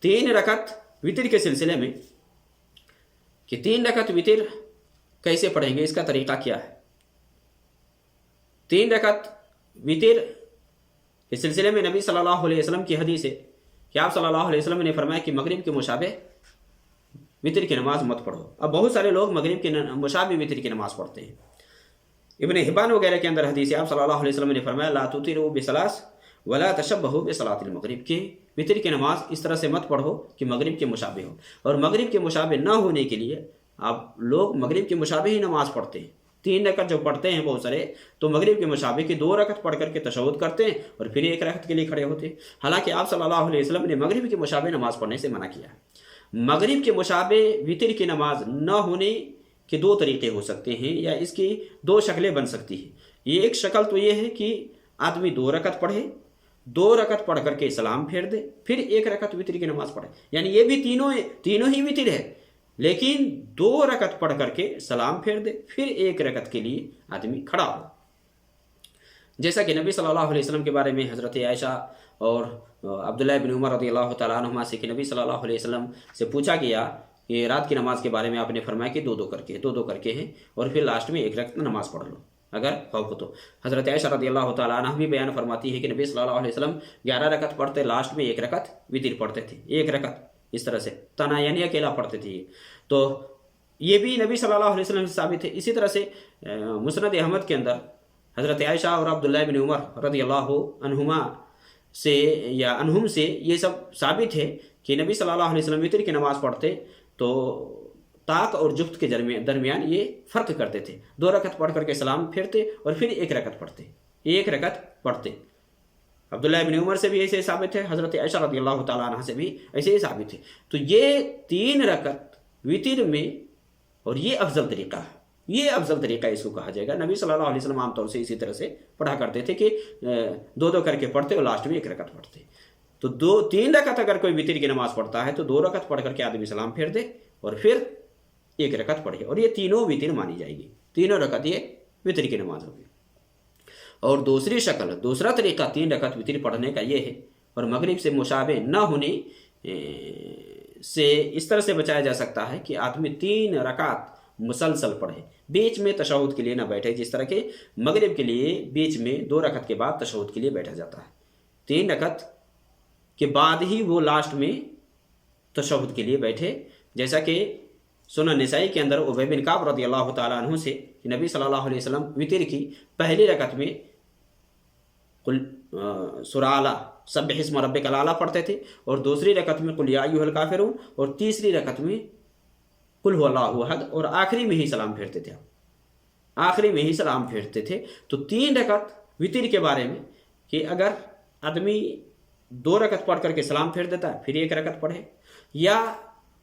3 रकत वितर के सिलसिले में कि 3 रकत वितर कैसे पढ़ेंगे, इसका तरीका क्या है। 3 रकत वितर के सिलसिले में नबी सल्लल्लाहु अलैहि वसल्लम की हदीस है कि आप सल्लल्लाहु अलैहि वसल्लम ने फरमाया कि मगरिब के मुशाबे वितर की नमाज मत पढ़ो। अब बहुत सारे लोग मगरिब के मुशाबे वितर की नमाज पढ़ते हैं। इब्न हिब्बान वगैरह के अंदर हदीस है, आप सल्लल्लाहु अलैहि वसल्लम ने फरमाया ला तुतिरू बिसलास वला तशब्बहू बिसलातिल मगरिब, की वितर की नमाज इस तरह से मत पढ़ो कि मगरिब के मुशाबे हो। और मगरिब के मुशाबे ना होने के लिए आप लोग मगरिब के मुशाबे ही नमाज पढ़ते हैं। 3 रकत जो पढ़ते हैं बहुत सारे, तो मगरिब के मुशाबे की 2 रकत पढ़ करके तशहुद करते हैं और फिर 1 रकत के लिए खड़े होते हैं। हालांकि आप सल्लल्लाहु अलैहि वसल्लम ने मगरिब के मुशाबे नमाज पढ़ने से मना किया है। मगरिब के मुशाबे वितर की नमाज न होने के 2 तरीके हो सकते हैं या इसकी 2 शक्लें बन सकती हैं। ये एक शक्ल तो ये है कि आदमी 2 रकत पढ़े, 2 रकत पढ़ करके सलाम फेर दे, फिर 1 रकत वितर की नमाज पढ़े, यानी ये भी तीनों ही वितर है, लेकिन 2 रकत पढ़ करके सलाम फेर दे, फिर 1 रकत के लिए आदमी खड़ा हो। जैसा कि नबी सल्लल्लाहु अलैहि वसल्लम के बारे में हज़रत आयशा और अब्दुल्लाह इब्न उमर रज़ियल्लाहु तआला अन्हुमा से कि नबी सल्लल्लाहु अलैहि वसल्लम से पूछा गया कि रात की नमाज के बारे में आपने फरमाया कि 2-2 करके हैं और फिर लास्ट में 1 रकत नमाज पढ़ लो अगर खौफ हो तो। हज़रत आयशा रज़ियल्लाहु तआला अन्हा भी बयान फरमाती है कि नबी सल्लल्लाहु अलैहि वसल्लम 11 रकत पढ़ते, लास्ट में 1 रकत वितर पढ़ते थे, 1 रकत इस तरह से तना यानी अकेला पढ़ते थे। तो ये भी नबी सल्लल्लाहु अलैहि वसल्लम से साबित है। इसी तरह से मुस्नद अहमद के अंदर हज़रत आयशा और अब्दुल्लाह इब्न उमर रज़ियल्लाहु अन्हुमा से या अनहुम से ये सब साबित है कि नबी सल्लल्लाहु अलैहि वसल्लम वितर की नमाज पढ़ते तो ताक और जुफ्त के दरमियान ये फ़र्क करते थे। 2 रकत पढ़ करके सलाम फेरते और फिर 1 रकत पढ़ते। अब्दुल्लाह इब्न उमर से भी ऐसे साबित है, हज़रत आयशा रज़ियल्लाहु तआला अन्हा से भी ऐसे ही साबित है। तो ये 3 रकत वितर में, और ये अफजल तरीका है, ये अफजल तरीका इसको कहा जाएगा। नबी सल्लल्लाहु अलैहि वसल्लम आमतौर से इसी तरह से पढ़ा करते थे कि 2-2 करके पढ़ते और लास्ट में 1 रकत पढ़ते। तो 2-3 रकत अगर कोई वितर की नमाज पढ़ता है तो 2 रकत पढ़ करके आदमी सलाम फेर दे और फिर 1 रकत पढ़े, और ये तीनों वितर मानी जाएगी, तीनों रकत ये वितर की नमाज होगी। और दूसरी शक्ल, दूसरा तरीका 3 रकत वितर पढ़ने का ये है, और मगरिब से मुशाबे न होने से इस तरह से बचाया जा सकता है कि आदमी 3 रकात मुसलसल पढ़े, बीच में तशहुद के लिए ना बैठे। जिस तरह के मगरिब के लिए बीच में 2 रकत के बाद तशहुद के लिए बैठा जाता है, 3 रकत के बाद ही वो लास्ट में तशहुद के लिए बैठे। जैसा कि सुनन निसाई के अंदर उबय बिन काब रज़ियल्लाहु तआला अन्हु से कि नबी सल्लल्लाहु अलैहि वसल्लम वितर की पहली रकत में कुल सूरा आला सब्बिह इस्म रब्बिकल आला पढ़ते थे, और दूसरी रकत में कुल या अय्युहल काफिरून, और तीसरी रकत में कुल हुवल्लाहु अहद, और आखिरी में ही सलाम फेरते थे। तो 3 रकत वितर के बारे में कि अगर आदमी 2 रकत पढ़ करके सलाम फेर देता है, फिर 1 रकत पढ़े, या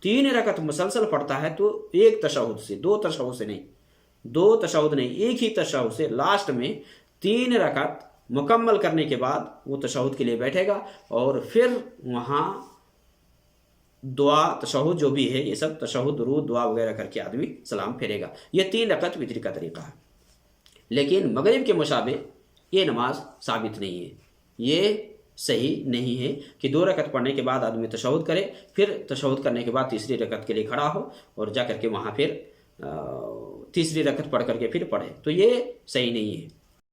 3 रकत मुसलसल पढ़ता है तो 1 तशहुद से, 2 तशहुद नहीं, 1 ही तशहुद से लास्ट में 3 रकत मुकम्मल करने के बाद वो तशहुद के लिए बैठेगा, और फिर वहाँ दुआ तशहुद जो भी है ये सब तशहुद दुरूद दुआ वगैरह करके आदमी सलाम फेरेगा। ये 3 रकत वितर का तरीका है। लेकिन मगरिब के मुशाबे ये नमाज साबित नहीं है, ये सही नहीं है कि 2 रकत पढ़ने के बाद आदमी तशहुद करे, फिर तशहुद करने के बाद तीसरी रकत के लिए खड़ा हो और जा करके वहाँ फिर तीसरी रकत पढ़ करके फिर पढ़े, तो ये सही नहीं है।